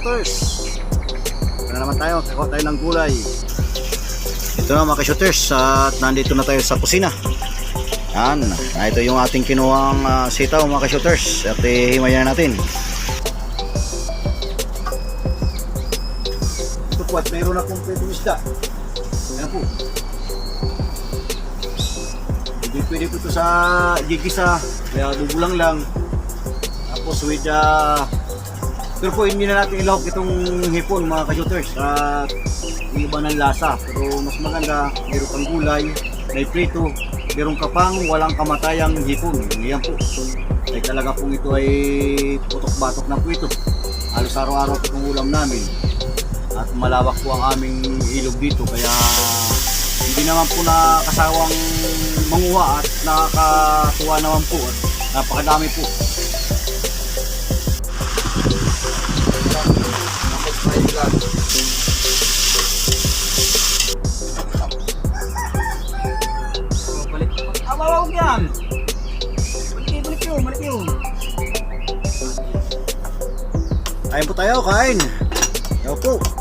ka-shooters. Ito na naman tayo, kakakuha tayo ng gulay. Ito na mga ka-shooters, at nandito na tayo sa kusina. Yan, ito yung ating kinuhang sitaw mga ka-shooters, at himayan natin. Ito po, at mayroon akong pwedeng isda. Yan po. Pwede po ito sa gigisa, kaya dugulang lang. Tapos with pero po hindi na natin ilahok itong hipon mga ka-shooters at iba ng lasa. Pero mas maganda, meron kang gulay, may prito, meron ka pang walang kamatayang hipon. Yan po. Ay talaga pong ito ay putok-batok na po ito. Halos araw-araw itong ulam namin. At malawak po ang aming ilog dito, kaya hindi naman po nakasawang manguha at nakakatuwa naman po at napakadami po. Awawag yan! Balik yun! Kain po tayo, kain! Yaw po!